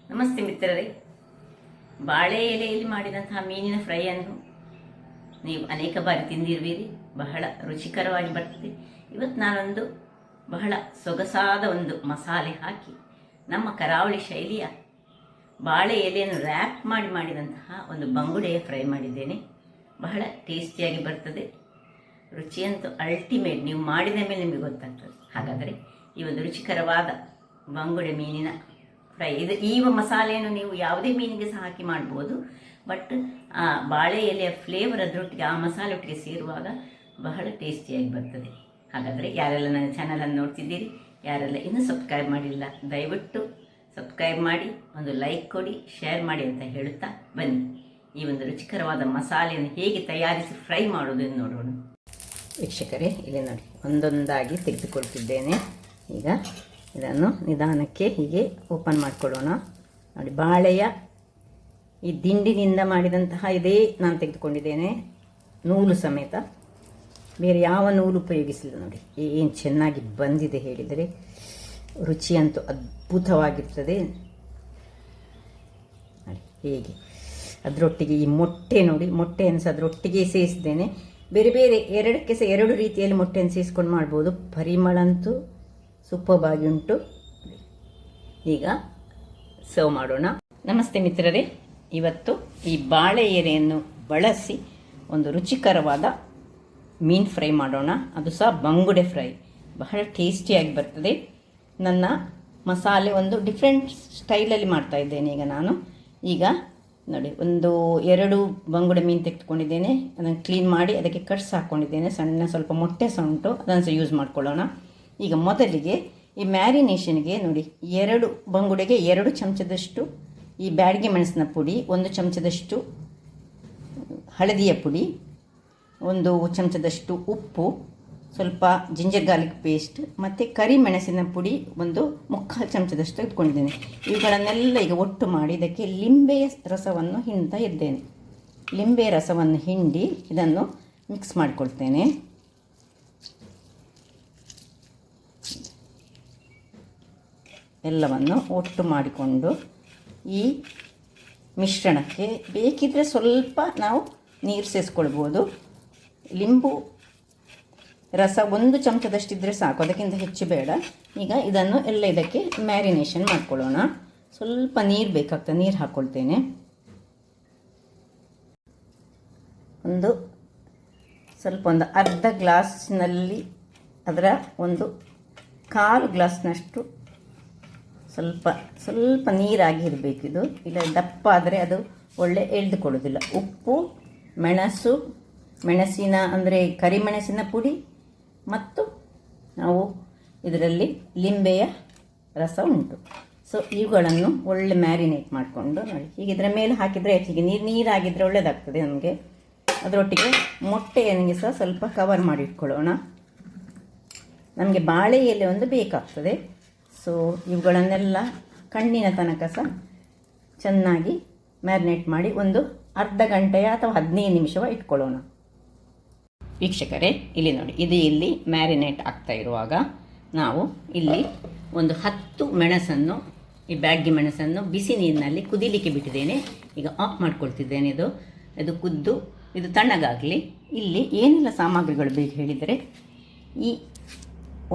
ನಮಸ್ತೆ ಮಿತ್ರರೇ, ಬಾಳೆ ಎಲೆಯಲ್ಲಿ ಮಾಡಿದಂತಹ ಮೀನಿನ ಫ್ರೈಯನ್ನು ನೀವು ಅನೇಕ ಬಾರಿ ತಿಂದಿರುವಿರಿ. ಬಹಳ ರುಚಿಕರವಾಗಿ ಬರ್ತದೆ. ಇವತ್ತು ನಾನೊಂದು ಬಹಳ ಸೊಗಸಾದ ಒಂದು ಮಸಾಲೆ ಹಾಕಿ ನಮ್ಮ ಕರಾವಳಿ ಶೈಲಿಯ ಬಾಳೆ ಎಲೆಯನ್ನು ರ್ಯಾಪ್ ಮಾಡಿದಂತಹ ಒಂದು ಬಂಗುಡೆಯ ಫ್ರೈ ಮಾಡಿದ್ದೇನೆ. ಬಹಳ ಟೇಸ್ಟಿಯಾಗಿ ಬರ್ತದೆ. ರುಚಿಯಂತೂ ಅಲ್ಟಿಮೇಟ್. ನೀವು ಮಾಡಿದ ಮೇಲೆ ನಿಮಗೆ ಗೊತ್ತಾಗ್ತದೆ. ಹಾಗಾದರೆ ಈ ಒಂದು ರುಚಿಕರವಾದ ಬಂಗುಡೆ ಮೀನಿನ ಫ್ರೈ, ಈ ಮಸಾಲೆಯನ್ನು ನೀವು ಯಾವುದೇ ಮೀನಿಗೆ ಸಹ ಹಾಕಿ ಮಾಡ್ಬೋದು. ಬಟ್ ಆ ಬಾಳೆ ಎಲೆಯ ಫ್ಲೇವರ್ ಅದರೊಟ್ಟಿಗೆ ಆ ಮಸಾಲೆ ಒಟ್ಟಿಗೆ ಸೇರುವಾಗ ಬಹಳ ಟೇಸ್ಟಿಯಾಗಿ ಬರ್ತದೆ. ಹಾಗಾದರೆ ಯಾರೆಲ್ಲ ನನ್ನ ಚಾನಲನ್ನು ನೋಡ್ತಿದ್ದೀರಿ, ಯಾರೆಲ್ಲ ಇನ್ನೂ ಸಬ್ಸ್ಕ್ರೈಬ್ ಮಾಡಿಲ್ಲ, ದಯವಿಟ್ಟು ಸಬ್ಸ್ಕ್ರೈಬ್ ಮಾಡಿ, ಒಂದು ಲೈಕ್ ಕೊಡಿ, ಶೇರ್ ಮಾಡಿ ಅಂತ ಹೇಳುತ್ತಾ ಬನ್ನಿ ಈ ಒಂದು ರುಚಿಕರವಾದ ಮಸಾಲೆಯನ್ನು ಹೇಗೆ ತಯಾರಿಸಿ ಫ್ರೈ ಮಾಡೋದನ್ನು ನೋಡೋಣ. ವೀಕ್ಷಕರೇ, ಇಲ್ಲಿ ನೋಡಿ ಒಂದೊಂದಾಗಿ ತೆಗೆದುಕೊಳ್ತಿದ್ದೇನೆ. ಈಗ ಇದನ್ನು ನಿಧಾನಕ್ಕೆ ಹೀಗೆ ಓಪನ್ ಮಾಡಿಕೊಳ್ಳೋಣ. ನೋಡಿ, ಬಾಳೆಯ ಈ ದಿಂಡಿನಿಂದ ಮಾಡಿದಂತಹ ಇದೇ ನಾನು ತೆಗೆದುಕೊಂಡಿದ್ದೇನೆ, ನೂಲು ಸಮೇತ. ಬೇರೆ ಯಾವ ನೂಲು ಉಪಯೋಗಿಸಿಲ್ಲ. ನೋಡಿ ಏನು ಚೆನ್ನಾಗಿ ಬಂದಿದೆ ಹೇಳಿದರೆ. ರುಚಿಯಂತೂ ಅದ್ಭುತವಾಗಿರ್ತದೆ. ನೋಡಿ ಹೇಗೆ ಅದರೊಟ್ಟಿಗೆ ಈ ಮೊಟ್ಟೆ, ನೋಡಿ ಮೊಟ್ಟೆಯನ್ನು ಸಹ ಅದರೊಟ್ಟಿಗೆ ಸೇರಿಸಿದ್ದೇನೆ. ಬೇರೆ ಬೇರೆ ಎರಡಕ್ಕೆ ಸಹ ಎರಡು ರೀತಿಯಲ್ಲಿ ಮೊಟ್ಟೆಯನ್ನು ಸೇರಿಸ್ಕೊಂಡು ಮಾಡ್ಬೋದು. ಪರಿಮಳ ಅಂತೂ ಸೂಪರ್ ಆಗಿ ಉಂಟು. ಈಗ ಸರ್ವ್ ಮಾಡೋಣ. ನಮಸ್ತೆ ಮಿತ್ರರೇ, ಇವತ್ತು ಈ ಬಾಳೆ ಎಲೆಯನ್ನು ಬಳಸಿ ಒಂದು ರುಚಿಕರವಾದ ಮೀನು ಫ್ರೈ ಮಾಡೋಣ. ಅದು ಸಹ ಬಂಗುಡೆ ಫ್ರೈ. ಬಹಳ ಟೇಸ್ಟಿಯಾಗಿ ಬರ್ತದೆ. ನನ್ನ ಮಸಾಲೆ ಒಂದು ಡಿಫ್ರೆಂಟ್ ಸ್ಟೈಲಲ್ಲಿ ಮಾಡ್ತಾ ಇದ್ದೇನೆ ಈಗ ನೋಡಿ, ಒಂದು 2 ಬಂಗುಡೆ ಮೀನು ತೆಗೆದುಕೊಂಡಿದ್ದೇನೆ. ಅದನ್ನು ಕ್ಲೀನ್ ಮಾಡಿ ಅದಕ್ಕೆ ಕಟ್ಸ್ ಹಾಕ್ಕೊಂಡಿದ್ದೇನೆ. ಸಣ್ಣ ಸ್ವಲ್ಪ ಮೊಟ್ಟೆ ಸಹ ಉಂಟು, ಅದನ್ನು ಸಹ ಯೂಸ್ ಮಾಡ್ಕೊಳ್ಳೋಣ. ಈಗ ಮೊದಲಿಗೆ ಈ ಮ್ಯಾರಿನೇಷನ್ಗೆ ನೋಡಿ, 2 ಬಂಗುಡೆಗೆ 2 ಚಮಚದಷ್ಟು ಈ ಬ್ಯಾಡಗಿ ಮೆಣಸಿನ ಪುಡಿ, 1 ಚಮಚದಷ್ಟು ಹಳದಿಯ ಪುಡಿ, 1 ಚಮಚದಷ್ಟು ಉಪ್ಪು, ಸ್ವಲ್ಪ ಜಿಂಜರ್ ಗಾರ್ಲಿಕ್ ಪೇಸ್ಟ್ ಮತ್ತು ಕರಿಮೆಣಸಿನ ಪುಡಿ 1/4 ಚಮಚದಷ್ಟು ಇಟ್ಕೊಂಡಿದ್ದೇನೆ. ಇವುಗಳನ್ನೆಲ್ಲ ಈಗ ಒಟ್ಟು ಮಾಡಿ ಇದಕ್ಕೆ ಲಿಂಬೆಯ ರಸವನ್ನು ಹಿಂಡ್ತಾ ಇದ್ದೇನೆ. ಲಿಂಬೆಯ ರಸವನ್ನು ಹಿಂಡಿ ಇದನ್ನು ಮಿಕ್ಸ್ ಮಾಡಿಕೊಳ್ತೇನೆ. ಎಲ್ಲವನ್ನು ಒಟ್ಟು ಮಾಡಿಕೊಂಡು ಈ ಮಿಶ್ರಣಕ್ಕೆ ಬೇಕಿದ್ದರೆ ಸ್ವಲ್ಪ ನಾವು ನೀರು ಸೇರಿಸ್ಕೊಳ್ಬೋದು. ಲಿಂಬು ರಸ 1 ಚಮಚದಷ್ಟಿದ್ದರೆ ಸಾಕು, ಅದಕ್ಕಿಂತ ಹೆಚ್ಚು ಬೇಡ. ಈಗ ಇದನ್ನು ಎಲ್ಲ ಇದಕ್ಕೆ ಮ್ಯಾರಿನೇಷನ್ ಮಾಡ್ಕೊಳ್ಳೋಣ. ಸ್ವಲ್ಪ ನೀರು ಬೇಕಾಗ್ತದೆ, ನೀರು ಹಾಕ್ಕೊಳ್ತೇನೆ. ಒಂದು ಅರ್ಧ ಗ್ಲಾಸ್ನಲ್ಲಿ ಅದರ 1/4 ಗ್ಲಾಸ್ನಷ್ಟು ಸ್ವಲ್ಪ ನೀರಾಗಿ ಇರಬೇಕಿದು. ಇಲ್ಲ ದಪ್ಪ ಆದರೆ ಅದು ಒಳ್ಳೆ ಎಳೆದುಕೊಳ್ಳೋದಿಲ್ಲ. ಉಪ್ಪು, ಮೆಣಸಿನ ಅಂದರೆ ಕರಿಮೆಣಸಿನ ಪುಡಿ ಮತ್ತು ನಾವು ಇದರಲ್ಲಿ ಲಿಂಬೆಯ ರಸ ಉಂಟು. ಸೊ ಇವುಗಳನ್ನು ಒಳ್ಳೆ ಮ್ಯಾರಿನೇಟ್ ಮಾಡಿಕೊಂಡು ನೋಡಿ, ಹೀಗೆ ಇದರ ಮೇಲೆ ಹಾಕಿದರೆ ಹೀಗೆ ನೀರಾಗಿದ್ದರೆ ಒಳ್ಳೆಯದಾಗ್ತದೆ ನಮಗೆ. ಅದರೊಟ್ಟಿಗೆ ಮೊಟ್ಟೆಯನ್ನು ಸಹ ಸ್ವಲ್ಪ ಕವರ್ ಮಾಡಿ ಇಟ್ಕೊಳ್ಳೋಣ. ನಮಗೆ ಬಾಳೆ ಎಲೆ ಒಂದು ಬೇಕಾಗ್ತದೆ. ಸೊ ಇವುಗಳನ್ನೆಲ್ಲ ಕಣ್ಣಿನ ತನಕ ಸಹ ಚೆನ್ನಾಗಿ ಮ್ಯಾರಿನೇಟ್ ಮಾಡಿ ಒಂದು ಅರ್ಧ ಗಂಟೆಯ ಅಥವಾ 15 ನಿಮಿಷವ ಇಟ್ಕೊಳ್ಳೋಣ. ವೀಕ್ಷಕರೇ, ಇಲ್ಲಿ ನೋಡಿ, ಇಲ್ಲಿ ಮ್ಯಾರಿನೇಟ್ ಆಗ್ತಾ ಇರುವಾಗ ನಾವು ಇಲ್ಲಿ 10 ಮೆಣಸನ್ನು, ಈ ಬ್ಯಾಡಗಿ ಮೆಣಸನ್ನು ಬಿಸಿ ನೀರಿನಲ್ಲಿ ಕುದಿಲಿಕ್ಕೆ ಬಿಟ್ಟಿದ್ದೇನೆ. ಈಗ ಆಫ್ ಮಾಡ್ಕೊಳ್ತಿದ್ದೇನೆ. ಇದು ಕುದ್ದು ಇದು ತಣ್ಣಗಾಗಲಿ. ಇಲ್ಲಿ ಏನೆಲ್ಲ ಸಾಮಗ್ರಿಗಳು ಬೇಕು ಹೇಳಿದರೆ, ಈ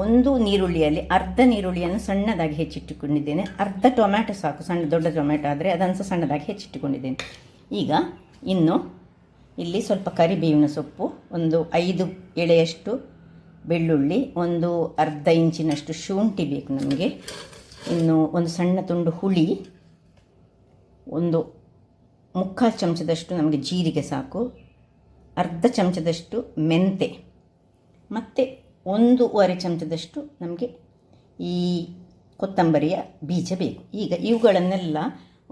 1 ನೀರುಳ್ಳಿಯಲ್ಲಿ ಅರ್ಧ ನೀರುಳ್ಳಿಯನ್ನು ಸಣ್ಣದಾಗಿ ಹೆಚ್ಚಿಟ್ಟುಕೊಂಡಿದ್ದೇನೆ. ಅರ್ಧ ಟೊಮ್ಯಾಟೊ ಸಾಕು, ದೊಡ್ಡ ಟೊಮ್ಯಾಟೊ ಆದರೆ ಅದನ್ನು ಸಹ ಸಣ್ಣದಾಗಿ ಹೆಚ್ಚಿಟ್ಟುಕೊಂಡಿದ್ದೇನೆ. ಈಗ ಇನ್ನು ಇಲ್ಲಿ ಸ್ವಲ್ಪ ಕರಿಬೇವಿನ ಸೊಪ್ಪು, 5 ಎಳೆಯಷ್ಟು ಬೆಳ್ಳುಳ್ಳಿ, ಅರ್ಧ ಇಂಚಿನಷ್ಟು ಶುಂಠಿ ಬೇಕು ನಮಗೆ. ಇನ್ನು ಒಂದು ಸಣ್ಣ ತುಂಡು ಹುಳಿ, 1/4 ಚಮಚದಷ್ಟು ನಮಗೆ ಜೀರಿಗೆ ಸಾಕು, ಅರ್ಧ ಚಮಚದಷ್ಟು ಮೆಂತೆ ಮತ್ತು 1/2 ಚಮಚದಷ್ಟು ನಮಗೆ ಈ ಕೊತ್ತಂಬರಿಯ ಬೀಜ ಬೇಕು. ಈಗ ಇವುಗಳನ್ನೆಲ್ಲ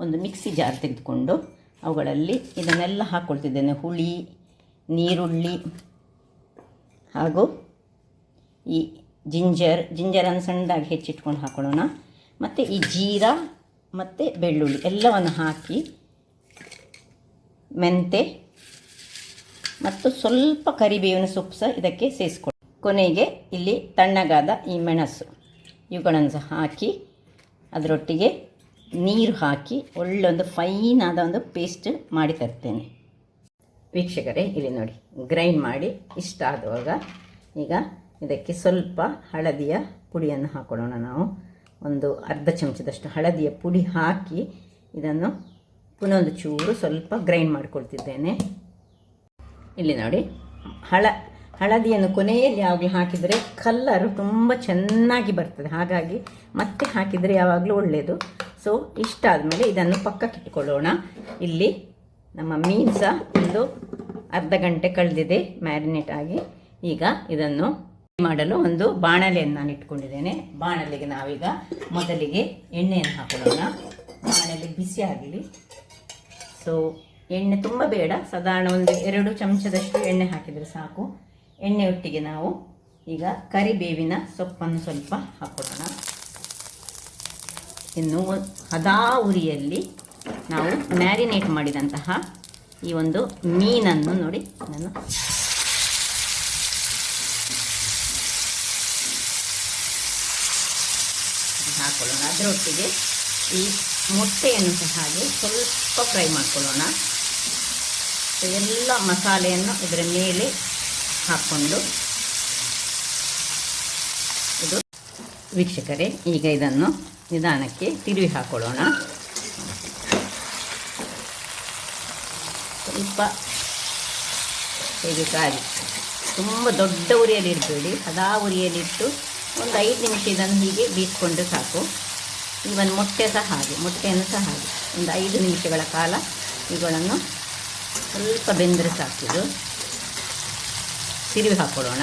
ಒಂದು ಮಿಕ್ಸಿ ಜಾರ್ ತೆಗೆದುಕೊಂಡು ಅವುಗಳಲ್ಲಿ ಇದನ್ನೆಲ್ಲ ಹಾಕ್ಕೊಳ್ತಿದ್ದೇನೆ. ಹುಳಿ, ನೀರುಳ್ಳಿ ಹಾಗೂ ಈ ಜಿಂಜರನ್ನು ಸಣ್ಣದಾಗಿ ಹೆಚ್ಚಿಟ್ಕೊಂಡು ಹಾಕೊಳ್ಳೋಣ. ಮತ್ತು ಈ ಜೀರಾ ಮತ್ತು ಬೆಳ್ಳುಳ್ಳಿ ಎಲ್ಲವನ್ನು ಹಾಕಿ, ಮೆಂತೆ ಮತ್ತು ಸ್ವಲ್ಪ ಕರಿಬೇವಿನ ಸೊಪ್ಪು ಸಹ ಇದಕ್ಕೆ ಸೇರಿಸ್ಕೊಳ್ಳಿ. ಕೊನೆಗೆ ಇಲ್ಲಿ ತಣ್ಣಗಾದ ಈ ಮೆಣಸು ಇವುಗಳನ್ನು ಸಹ ಹಾಕಿ ಅದರೊಟ್ಟಿಗೆ ನೀರು ಹಾಕಿ ಒಳ್ಳೊಂದು ಫೈನ್ ಆದ ಒಂದು ಪೇಸ್ಟ್ ಮಾಡಿ ತರ್ತೇನೆ. ವೀಕ್ಷಕರೇ, ಇಲ್ಲಿ ನೋಡಿ ಗ್ರೈಂಡ್ ಮಾಡಿ ಇಷ್ಟ ಆಗುವಾಗ ಈಗ ಇದಕ್ಕೆ ಸ್ವಲ್ಪ ಹಳದಿಯ ಪುಡಿಯನ್ನು ಹಾಕೊಳ್ಳೋಣ. ನಾವು ಒಂದು ಅರ್ಧ ಚಮಚದಷ್ಟು ಹಳದಿಯ ಪುಡಿ ಹಾಕಿ ಇದನ್ನು ಪುನಃ ಒಂದು ಚೂರು ಸ್ವಲ್ಪ ಗ್ರೈಂಡ್ ಮಾಡಿಕೊಳ್ತಿದ್ದೇನೆ. ಇಲ್ಲಿ ನೋಡಿ ಹಳದಿಯನ್ನು ಕೊನೆಯಲ್ಲಿ ಯಾವಾಗಲೂ ಹಾಕಿದರೆ ಕಲ್ಲರು ತುಂಬ ಚೆನ್ನಾಗಿ ಬರ್ತದೆ, ಹಾಗಾಗಿ ಮತ್ತೆ ಹಾಕಿದರೆ ಯಾವಾಗಲೂ ಒಳ್ಳೆಯದು. ಸೊ ಇಷ್ಟ ಆದಮೇಲೆ ಇದನ್ನು ಪಕ್ಕಕ್ಕಿಟ್ಟುಕೊಳ್ಳೋಣ. ಇಲ್ಲಿ ನಮ್ಮ ಮೀನು ಸಹ ಒಂದು ಅರ್ಧ ಗಂಟೆ ಕಳೆದಿದೆ ಮ್ಯಾರಿನೇಟ್ ಆಗಿ. ಈಗ ಇದನ್ನು ಮಾಡಲು ಒಂದು ಬಾಣಲೆಯನ್ನು ನಾನು ಇಟ್ಕೊಂಡಿದ್ದೇನೆ. ಬಾಣಲೆಗೆ ನಾವೀಗ ಮೊದಲಿಗೆ ಎಣ್ಣೆಯನ್ನು ಹಾಕೊಳ್ಳೋಣ. ಬಾಣಲೆ ಬಿಸಿ ಆಗಲಿ. ಸೊ ಎಣ್ಣೆ ತುಂಬ ಬೇಡ, ಸಾಧಾರಣ ಒಂದು 2 ಚಮಚದಷ್ಟು ಎಣ್ಣೆ ಹಾಕಿದರೆ ಸಾಕು. ಎಣ್ಣೆ ಒಟ್ಟಿಗೆ ನಾವು ಈಗ ಕರಿಬೇವಿನ ಸೊಪ್ಪನ್ನು ಸ್ವಲ್ಪ ಹಾಕೊಳ್ಳೋಣ. ಇನ್ನು ಹದಾ ಉರಿಯಲ್ಲಿ ನಾವು ಮ್ಯಾರಿನೇಟ್ ಮಾಡಿದಂತಹ ಈ ಒಂದು ಮೀನನ್ನು ನೋಡಿ ನಾನು ಹಾಕೊಳ್ಳೋಣ. ಅದರೊಟ್ಟಿಗೆ ಈ ಮೊಟ್ಟೆಯನ್ನು ಸಹ ಹಾಗೆ ಸ್ವಲ್ಪ ಫ್ರೈ ಮಾಡ್ಕೊಳ್ಳೋಣ. ಎಲ್ಲ ಮಸಾಲೆಯನ್ನು ಇದರ ಮೇಲೆ ಹಾಕ್ಕೊಂಡು ಇದು ವೀಕ್ಷಕರೇ, ಈಗ ಇದನ್ನು ನಿಧಾನಕ್ಕೆ ತಿರುವಿ ಹಾಕೊಳ್ಳೋಣ. ಸ್ವಲ್ಪ ಹೇಗೆ ಕಾಯಿ ತುಂಬ ದೊಡ್ಡ ಉರಿಯಲ್ಲಿ ಇರಬೇಡಿ, ಹದಾ ಉರಿಯಲ್ಲಿಟ್ಟು ಒಂದು 5 ನಿಮಿಷ ಇದನ್ನು ಹೀಗೆ ಬೀಸ್ಕೊಂಡ್ರೆ ಸಾಕು. ಈವನ್ ಮೊಟ್ಟೆ ಸಹ ಹಾಗೆ, ಮೊಟ್ಟೆಯನ್ನು ಸಹ ಹಾಗೆ ಒಂದು 5 ನಿಮಿಷಗಳ ಕಾಲ ಇವುಗಳನ್ನು ಸ್ವಲ್ಪ ಬೆಂದರೆ ಸಾಕಿದು ತಿರುವಿ ಹಾಕೊಳ್ಳೋಣ.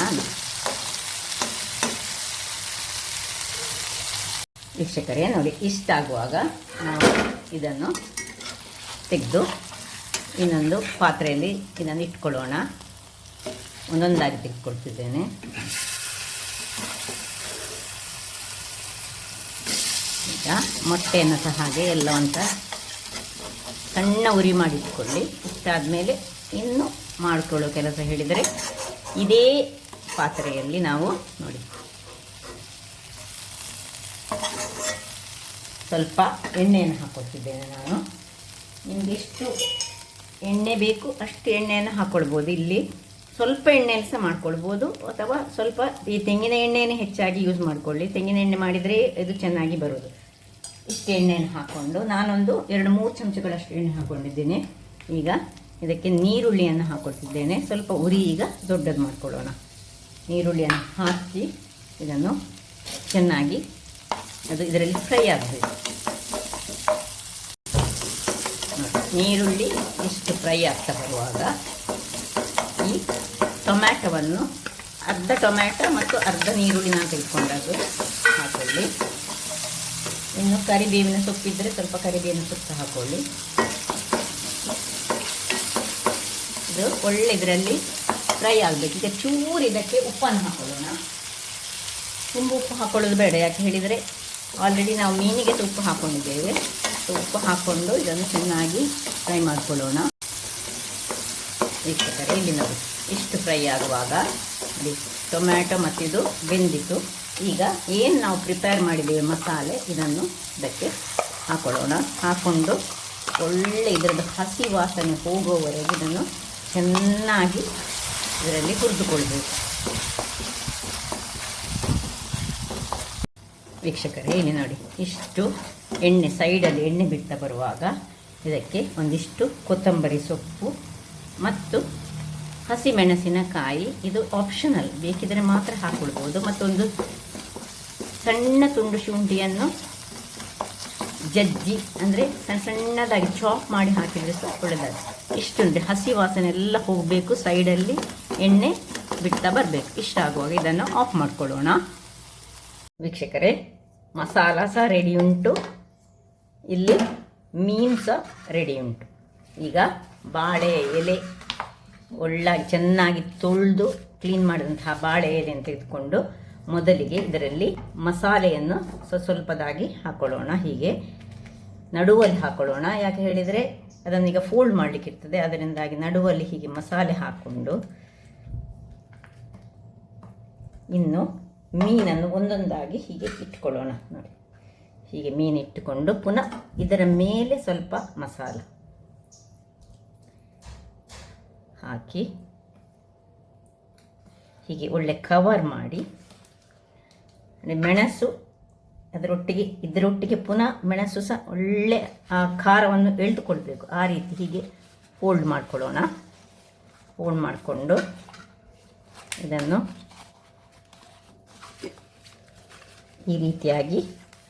ವೀಕ್ಷಕರೇ ನೋಡಿ, ಇಷ್ಟ ಆಗುವಾಗ ನಾವು ಇದನ್ನು ತೆಗೆದು ಇನ್ನೊಂದು ಪಾತ್ರೆಯಲ್ಲಿ ಇದನ್ನು ಇಟ್ಕೊಳ್ಳೋಣ. ಒಂದೊಂದಾಗಿ ತೆಗೆದುಕೊಳ್ತಿದ್ದೇನೆ. ಈಗ ಮೊಟ್ಟೆಯನ್ನು ಸಹ ಹಾಗೆ ಎಲ್ಲ ಅಂತ ಸಣ್ಣ ಉರಿ ಮಾಡಿಟ್ಕೊಳ್ಳಿ. ಇಷ್ಟಾದಮೇಲೆ ಇನ್ನು ಮಾಡಿಕೊಳ್ಳೋ ಕೆಲಸ ಹೇಳಿದರೆ ಇದೇ ಪಾತ್ರೆಯಲ್ಲಿ ನಾವು ನೋಡಿ ಸ್ವಲ್ಪ ಎಣ್ಣೆಯನ್ನು ಹಾಕೊಳ್ತಿದ್ದೇನೆ ನಾನು. ನಿಮಗೆ ಎಷ್ಟು ಎಣ್ಣೆ ಬೇಕು ಅಷ್ಟು ಎಣ್ಣೆಯನ್ನು ಹಾಕ್ಕೊಳ್ಬೋದು. ಇಲ್ಲಿ ಸ್ವಲ್ಪ ಎಣ್ಣೆಯಲ್ಲಿ ಸಹ ಮಾಡ್ಕೊಳ್ಬೋದು, ಅಥವಾ ಸ್ವಲ್ಪ ಈ ತೆಂಗಿನ ಎಣ್ಣೆಯನ್ನು ಹೆಚ್ಚಾಗಿ ಯೂಸ್ ಮಾಡಿಕೊಳ್ಳಿ. ತೆಂಗಿನ ಎಣ್ಣೆ ಮಾಡಿದರೆ ಇದು ಚೆನ್ನಾಗಿ ಬರೋದು. ಇಷ್ಟು ಎಣ್ಣೆಯನ್ನು ಹಾಕ್ಕೊಂಡು ನಾನೊಂದು 2-3 ಚಮಚಗಳಷ್ಟು ಎಣ್ಣೆ ಹಾಕ್ಕೊಂಡಿದ್ದೇನೆ. ಈಗ ಇದಕ್ಕೆ ನೀರುಳ್ಳಿಯನ್ನು ಹಾಕ್ಕೊಳ್ತಿದ್ದೇನೆ. ಸ್ವಲ್ಪ ಉರಿ ಈಗ ದೊಡ್ಡದು ಮಾಡ್ಕೊಳ್ಳೋಣ. ನೀರುಳ್ಳಿಯನ್ನು ಹಾಕಿ ಇದನ್ನು ಚೆನ್ನಾಗಿ ಅದು ಇದರಲ್ಲಿ ಫ್ರೈ ಆಗಬೇಕು. ನೀರುಳ್ಳಿ ಇಷ್ಟು ಫ್ರೈ ಆಗ್ತಾ ಬರುವಾಗ ಈ ಟೊಮ್ಯಾಟೊವನ್ನು ಅರ್ಧ ಟೊಮ್ಯಾಟೊ ಮತ್ತು ಅರ್ಧ ನೀರುಳ್ಳಿ ನಾನು ತೆಗೆದುಕೊಂಡದ್ದು ಹಾಕೊಳ್ಳಿ. ಇನ್ನು ಕರಿಬೇವಿನ ಸೊಪ್ಪಿದ್ದರೆ ಸ್ವಲ್ಪ ಕರಿಬೇವಿನ ಸೊಪ್ಪು ಹಾಕೊಳ್ಳಿ. ಇದು ಒಳ್ಳೆ ಇದರಲ್ಲಿ ಫ್ರೈ ಆಗಬೇಕು. ಈಗ ಚೂರು ಇದಕ್ಕೆ ಉಪ್ಪನ್ನು ಹಾಕೊಳ್ಳೋಣ. ತುಂಬ ಉಪ್ಪು ಹಾಕೊಳ್ಳೋದು ಬೇಡ, ಯಾಕೆ ಹೇಳಿದರೆ ಆಲ್ರೆಡಿ ನಾವು ಮೀನಿಗೆ ಉಪ್ಪು ಹಾಕ್ಕೊಂಡಿದ್ದೇವೆ. ಉಪ್ಪು ಹಾಕ್ಕೊಂಡು ಇದನ್ನು ಚೆನ್ನಾಗಿ ಫ್ರೈ ಮಾಡಿಕೊಳ್ಳೋಣ. ವೀಕ್ಷಕರೇ, ಇಲ್ಲಿ ನೋಡಿ ಇಷ್ಟು ಫ್ರೈ ಆಗುವಾಗ ನೋಡಿ ಟೊಮ್ಯಾಟೊ ಮತ್ತು ಇದು ಬೆಂದಿತ್ತು. ಈಗ ಏನು ನಾವು ಪ್ರಿಪೇರ್ ಮಾಡಿದ್ದೇವೆ ಮಸಾಲೆ, ಇದನ್ನು ಇದಕ್ಕೆ ಹಾಕೊಳ್ಳೋಣ. ಹಾಕ್ಕೊಂಡು ಒಳ್ಳೆ ಇದರದ್ದು ಹಸಿ ವಾಸನೆ ಹೋಗುವವರೆಗೆ ಇದನ್ನು ಚೆನ್ನಾಗಿ ಇದರಲ್ಲಿ ಹುರಿದುಕೊಳ್ಬೇಕು. ವೀಕ್ಷಕರೇ, ಇಲ್ಲಿ ನೋಡಿ ಇಷ್ಟು ಎಣ್ಣೆ ಸೈಡಲ್ಲಿ ಎಣ್ಣೆ ಬಿಡ್ತಾ ಬರುವಾಗ ಇದಕ್ಕೆ ಒಂದಿಷ್ಟು ಕೊತ್ತಂಬರಿ ಸೊಪ್ಪು ಮತ್ತು ಹಸಿಮೆಣಸಿನಕಾಯಿ, ಇದು ಆಪ್ಷನಲ್, ಬೇಕಿದ್ದರೆ ಮಾತ್ರ ಹಾಕ್ಕೊಳ್ಬೋದು. ಮತ್ತೊಂದು ಸಣ್ಣ ತುಂಡು ಶುಂಠಿಯನ್ನು ಜಜ್ಜಿ ಅಂದರೆ ಸಣ್ಣದಾಗಿ ಚಾಪ್ ಮಾಡಿ ಹಾಕಿದರೆ ಸಹ ಒಳ್ಳೆಯದಾಗಿ. ಇಷ್ಟುಂಟು ಹಸಿ ವಾಸನೆ ಎಲ್ಲ ಹೋಗಬೇಕು, ಸೈಡಲ್ಲಿ ಎಣ್ಣೆ ಬಿಡ್ತಾ ಬರಬೇಕು. ಇಷ್ಟ ಆಗುವಾಗ ಇದನ್ನು ಆಫ್ ಮಾಡ್ಕೊಳ್ಳೋಣ. ವೀಕ್ಷಕರೇ, ಮಸಾಲ ಸಹ ರೆಡಿ ಉಂಟು, ಇಲ್ಲಿ ಮೀನು ಸಹ ರೆಡಿ ಉಂಟು. ಈಗ ಬಾಳೆ ಎಲೆ ಚೆನ್ನಾಗಿ ತೊಳೆದು ಕ್ಲೀನ್ ಮಾಡಿದಂತಹ ಬಾಳೆ ಎಲೆಯನ್ನು ತೆಗೆದುಕೊಂಡು ಮೊದಲಿಗೆ ಇದರಲ್ಲಿ ಮಸಾಲೆಯನ್ನು ಸ್ವಲ್ಪದಾಗಿ ಹಾಕೊಳ್ಳೋಣ. ಹೀಗೆ ನಡುವಲ್ಲಿ ಹಾಕೊಳ್ಳೋಣ. ಯಾಕೆ ಹೇಳಿದರೆ ಅದನ್ನೀಗ ಫೋಲ್ಡ್ ಮಾಡಲಿಕ್ಕಿರ್ತದೆ, ಅದರಿಂದಾಗಿ ನಡುವಲ್ಲಿ ಹೀಗೆ ಮಸಾಲೆ ಹಾಕ್ಕೊಂಡು ಇನ್ನು ಮೀನನ್ನು ಒಂದೊಂದಾಗಿ ಹೀಗೆ ಇಟ್ಕೊಳ್ಳೋಣ. ನೋಡಿ ಹೀಗೆ ಮೀನಿಟ್ಟುಕೊಂಡು ಪುನಃ ಇದರ ಮೇಲೆ ಸ್ವಲ್ಪ ಮಸಾಲ ಹಾಕಿ ಹೀಗೆ ಒಳ್ಳೆ ಕವರ್ ಮಾಡಿ, ಮೆಣಸು ಇದರೊಟ್ಟಿಗೆ ಪುನಃ ಮೆಣಸು ಸಹ ಒಳ್ಳೆ ಆ ಖಾರವನ್ನು ಎಳೆದುಕೊಳ್ಬೇಕು. ಆ ರೀತಿ ಹೀಗೆ ಫೋಲ್ಡ್ ಮಾಡ್ಕೊಳ್ಳೋಣ. ಫೋಲ್ಡ್ ಮಾಡಿಕೊಂಡು ಇದನ್ನು ಈ ರೀತಿಯಾಗಿ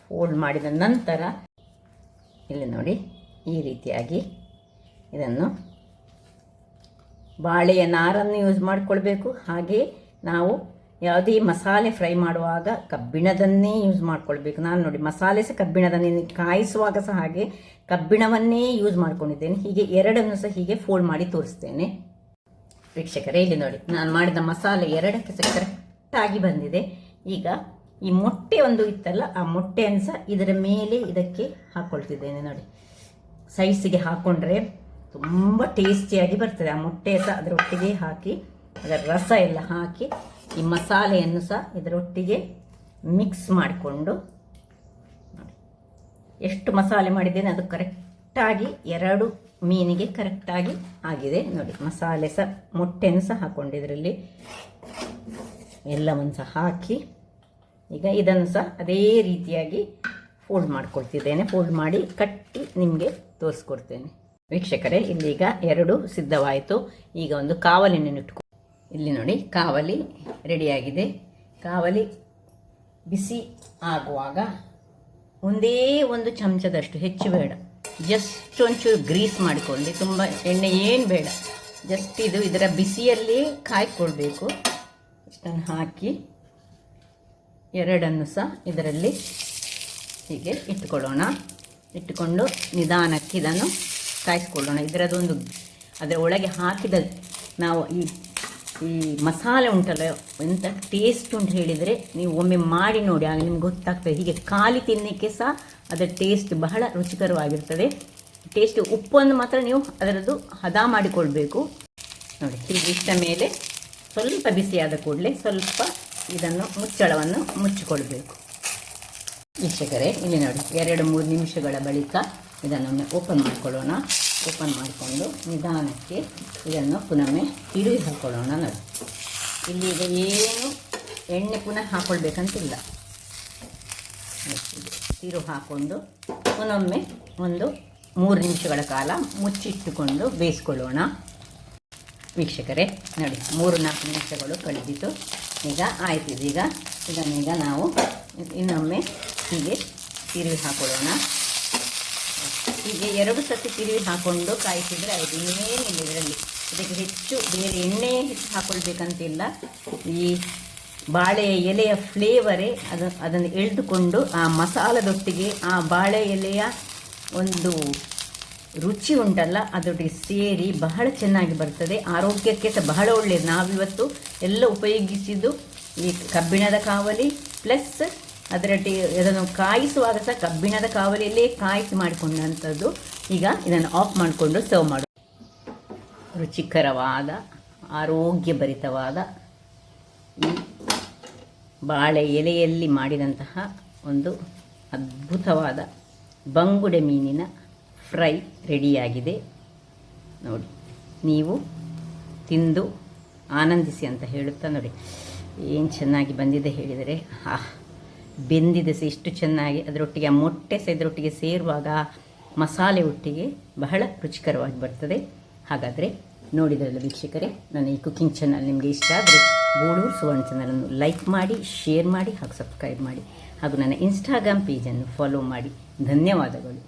ಫೋಲ್ಡ್ ಮಾಡಿದ ನಂತರ ಇಲ್ಲಿ ನೋಡಿ, ಈ ರೀತಿಯಾಗಿ ಇದನ್ನು ಬಾಳೆಯ ನಾರನ್ನು ಯೂಸ್ ಮಾಡಿಕೊಳ್ಬೇಕು. ಹಾಗೆ ನಾವು ಯಾವುದೇ ಮಸಾಲೆ ಫ್ರೈ ಮಾಡುವಾಗ ಕಬ್ಬಿಣದನ್ನೇ ಯೂಸ್ ಮಾಡ್ಕೊಳ್ಬೇಕು. ನಾನು ನೋಡಿ ಮಸಾಲೆ ಸಹ ಕಬ್ಬಿಣದನ್ನೇ, ಕಾಯಿಸುವಾಗ ಸಹ ಹಾಗೆ ಕಬ್ಬಿಣವನ್ನೇ ಯೂಸ್ ಮಾಡ್ಕೊಂಡಿದ್ದೇನೆ. ಹೀಗೆ ಎರಡನ್ನು ಸಹ ಹೀಗೆ ಫೋಲ್ಡ್ ಮಾಡಿ ತೋರಿಸ್ತೇನೆ ವೀಕ್ಷಕರೇ. ಇಲ್ಲಿ ನೋಡಿ, ನಾನು ಮಾಡಿದ ಮಸಾಲೆ ಎರಡಕ್ಕೆ ಸಹ ಕರೆಕ್ಟಾಗಿ ಬಂದಿದೆ. ಈಗ ಈ ಮೊಟ್ಟೆ ಒಂದು ಇತ್ತಲ್ಲ, ಆ ಮೊಟ್ಟೆಯನ್ನು ಸಹ ಇದರ ಮೇಲೆ ಇದಕ್ಕೆ ಹಾಕ್ಕೊಳ್ತಿದ್ದೇನೆ. ನೋಡಿ, ಸೈಡ್ಸಿಗೆ ಹಾಕ್ಕೊಂಡ್ರೆ ತುಂಬ ಟೇಸ್ಟಿಯಾಗಿ ಬರ್ತದೆ. ಆ ಮೊಟ್ಟೆ ಸಹ ಅದರೊಟ್ಟಿಗೆ ಹಾಕಿ, ಅದರ ರಸ ಎಲ್ಲ ಹಾಕಿ ಈ ಮಸಾಲೆಯನ್ನು ಸಹ ಇದರೊಟ್ಟಿಗೆ ಮಿಕ್ಸ್ ಮಾಡಿಕೊಂಡು, ಎಷ್ಟು ಮಸಾಲೆ ಮಾಡಿದ್ದೇನೆ ಅದು ಕರೆಕ್ಟಾಗಿ ಎರಡು ಮೀನಿಗೆ ಕರೆಕ್ಟಾಗಿ ಆಗಿದೆ. ನೋಡಿ, ಮಸಾಲೆ ಸಹ ಮೊಟ್ಟೆಯನ್ನು ಸಹ ಹಾಕ್ಕೊಂಡು ಇದರಲ್ಲಿ ಎಲ್ಲವನ್ನು ಸಹ ಹಾಕಿ ಈಗ ಇದನ್ನು ಸಹ ಅದೇ ರೀತಿಯಾಗಿ ಫೋಲ್ಡ್ ಮಾಡ್ಕೊಳ್ತಿದ್ದೇನೆ. ಫೋಲ್ಡ್ ಮಾಡಿ ಕಟ್ಟಿ ನಿಮಗೆ ತೋರಿಸ್ಕೊಡ್ತೇನೆ ವೀಕ್ಷಕರೇ. ಇಲ್ಲೀಗ ಎರಡು ಸಿದ್ಧವಾಯಿತು. ಈಗ ಒಂದು ಕಾವಲಿಯನ್ನು ಇಟ್ಕೊ. ಇಲ್ಲಿ ನೋಡಿ, ಕಾವಲಿ ರೆಡಿಯಾಗಿದೆ. ಕಾವಲಿ ಬಿಸಿ ಆಗುವಾಗ ಒಂದೇ ಒಂದು ಚಮಚದಷ್ಟು, ಹೆಚ್ಚು ಬೇಡ, ಜಸ್ಟ್ ಒಂಚೂರು ಗ್ರೀಸ್ ಮಾಡಿಕೊಳ್ಳಿ. ತುಂಬ ಎಣ್ಣೆ ಏನು ಬೇಡ, ಜಸ್ಟ್ ಇದರ ಬಿಸಿಯಲ್ಲಿ ಕಾಯ್ಕೊಳ್ಬೇಕು. ಇಷ್ಟನ್ನು ಹಾಕಿ ಎರಡನ್ನು ಸಹ ಇದರಲ್ಲಿ ಹೀಗೆ ಇಟ್ಟುಕೊಳ್ಳೋಣ. ಇಟ್ಟುಕೊಂಡು ನಿಧಾನಕ್ಕೆ ಇದನ್ನು ಕಾಯಿಸ್ಕೊಳ್ಳೋಣ. ಇದರದೊಂದು ಅದರ ಒಳಗೆ ಹಾಕಿದ ನಾವು ಈ ಮಸಾಲೆ ಉಂಟಲ್ಲ, ಎಂಥ ಟೇಸ್ಟ್ ಉಂಟು ಹೇಳಿದರೆ ನೀವು ಒಮ್ಮೆ ಮಾಡಿ ನೋಡಿ, ಆಗ ನಿಮ್ಗೆ ಗೊತ್ತಾಗ್ತದೆ. ಹೀಗೆ ಖಾಲಿ ತಿನ್ನಲಿಕ್ಕೆ ಸಹ ಅದರ ಟೇಸ್ಟ್ ಬಹಳ ರುಚಿಕರವಾಗಿರ್ತದೆ. ಟೇಸ್ಟ್ ಉಪ್ಪನ್ನು ಮಾತ್ರ ನೀವು ಅದರದ್ದು ಹದ ಮಾಡಿಕೊಳ್ಬೇಕು. ನೋಡಿ, ಹೀಗೆ ಇಷ್ಟ ಮೇಲೆ ಸ್ವಲ್ಪ ಬಿಸಿಯಾದ ಕೂಡಲೇ ಸ್ವಲ್ಪ ಇದನ್ನು ಮುಚ್ಚಳವನ್ನು ಮುಚ್ಚಿಕೊಳ್ಬೇಕು ವೀಕ್ಷಕರೇ. ಇಲ್ಲಿ ನೋಡಿ, 2-3 ನಿಮಿಷಗಳ ಬಳಿಕ ಇದನ್ನು ಓಪನ್ ಮಾಡಿಕೊಳ್ಳೋಣ. ಓಪನ್ ಮಾಡಿಕೊಂಡು ನಿಧಾನಕ್ಕೆ ಇದನ್ನು ಪುನಃ ತಿರುವಿ ಹಾಕ್ಕೊಳ್ಳೋಣ. ನೋಡಿ, ಇಲ್ಲಿ ಈಗ ಏನು ಎಣ್ಣೆ ಪುನಃ ಹಾಕ್ಕೊಳ್ಬೇಕಂತಿಲ್ಲ. ತಿರು ಹಾಕ್ಕೊಂಡು ಪುನೊಮ್ಮೆ ಒಂದು 3 ನಿಮಿಷಗಳ ಕಾಲ ಮುಚ್ಚಿಟ್ಟುಕೊಂಡು ಬೇಯಿಸ್ಕೊಳ್ಳೋಣ ವೀಕ್ಷಕರೇ. ನೋಡಿ, 3-4 ನಿಮಿಷಗಳು ಕಳೆದಿತ್ತು. ಈಗ ಆಯ್ತು. ಇದನ್ನೀಗ ನಾವು ಇನ್ನೊಮ್ಮೆ ಹೀಗೆ ತಿರುವಿ ಹಾಕೊಳ್ಳೋಣ. ಹೀಗೆ 2 ಸತಿ ತಿರುವಿ ಹಾಕ್ಕೊಂಡು ಕಾಯಿಸಿದರೆ ಆಯಿತು. ಇನ್ನೇನಿಲ್ಲ ಇದರಲ್ಲಿ. ಇದಕ್ಕೆ ಹೆಚ್ಚು ಬೇರೆ ಎಣ್ಣೆ ಹೆಚ್ಚು ಹಾಕ್ಕೊಳ್ಬೇಕಂತಿಲ್ಲ. ಈ ಬಾಳೆ ಎಲೆಯ ಫ್ಲೇವರೇ ಅದನ್ನು ಎಳೆದುಕೊಂಡು ಆ ಮಸಾಲದೊಟ್ಟಿಗೆ ಆ ಬಾಳೆ ಎಲೆಯ ಒಂದು ರುಚಿ ಉಂಟಲ್ಲ, ಅದರೊಟ್ಟಿಗೆ ಸೇರಿ ಬಹಳ ಚೆನ್ನಾಗಿ ಬರ್ತದೆ. ಆರೋಗ್ಯಕ್ಕೆ ಸಹ ಬಹಳ ಒಳ್ಳೆಯದು. ನಾವಿವತ್ತು ಎಲ್ಲ ಉಪಯೋಗಿಸಿದ್ದು ಈ ಕಬ್ಬಿಣದ ಕಾವಲಿ ಪ್ಲಸ್ ಅದರೊಟ್ಟಿಗೆ ಅದನ್ನು ಕಾಯಿಸುವಾಗ ಸಹ ಕಬ್ಬಿಣದ ಕಾವಲಿಯಲ್ಲೇ ಕಾಯಿಸಿ ಮಾಡಿಕೊಂಡಂಥದ್ದು. ಈಗ ಇದನ್ನು ಆಫ್ ಮಾಡಿಕೊಂಡು ಸರ್ವ್ ಮಾಡು. ರುಚಿಕರವಾದ ಆರೋಗ್ಯಭರಿತವಾದ ಈ ಬಾಳೆ ಎಲೆಯಲ್ಲಿ ಮಾಡಿದಂತಹ ಒಂದು ಅದ್ಭುತವಾದ ಬಂಗುಡೆ ಮೀನಿನ ಫ್ರೈ ರೆಡಿಯಾಗಿದೆ. ನೋಡಿ, ನೀವು ತಿಂದು ಆನಂದಿಸಿ ಅಂತ ಹೇಳುತ್ತಾ ನೋಡಿ ಏನು ಚೆನ್ನಾಗಿ ಬಂದಿದೆ ಹೇಳಿದರೆ. ಬೆಂದಿದೆ ಸಹ ಇಷ್ಟು ಚೆನ್ನಾಗಿ. ಅದರೊಟ್ಟಿಗೆ ಆ ಮೊಟ್ಟೆ ಸಹ ಇದರೊಟ್ಟಿಗೆ ಸೇರುವಾಗ ಮಸಾಲೆ ಒಟ್ಟಿಗೆ ಬಹಳ ರುಚಿಕರವಾಗಿ ಬರ್ತದೆ. ಹಾಗಾದರೆ ನೋಡಿದ್ರಲ್ಲ ವೀಕ್ಷಕರೇ, ನನ್ನ ಈ ಕುಕಿಂಗ್ ಚಾನಲ್ ನಿಮಗೆ ಇಷ್ಟ ಆದರೆ ಗೋಳೂರು ಸುವರ್ಣ ಚಾನಲನ್ನು ಲೈಕ್ ಮಾಡಿ, ಶೇರ್ ಮಾಡಿ ಹಾಗೂ ಸಬ್ಸ್ಕ್ರೈಬ್ ಮಾಡಿ ಹಾಗೂ ನನ್ನ ಇನ್ಸ್ಟಾಗ್ರಾಮ್ ಪೇಜನ್ನು ಫಾಲೋ ಮಾಡಿ. ಧನ್ಯವಾದಗಳು.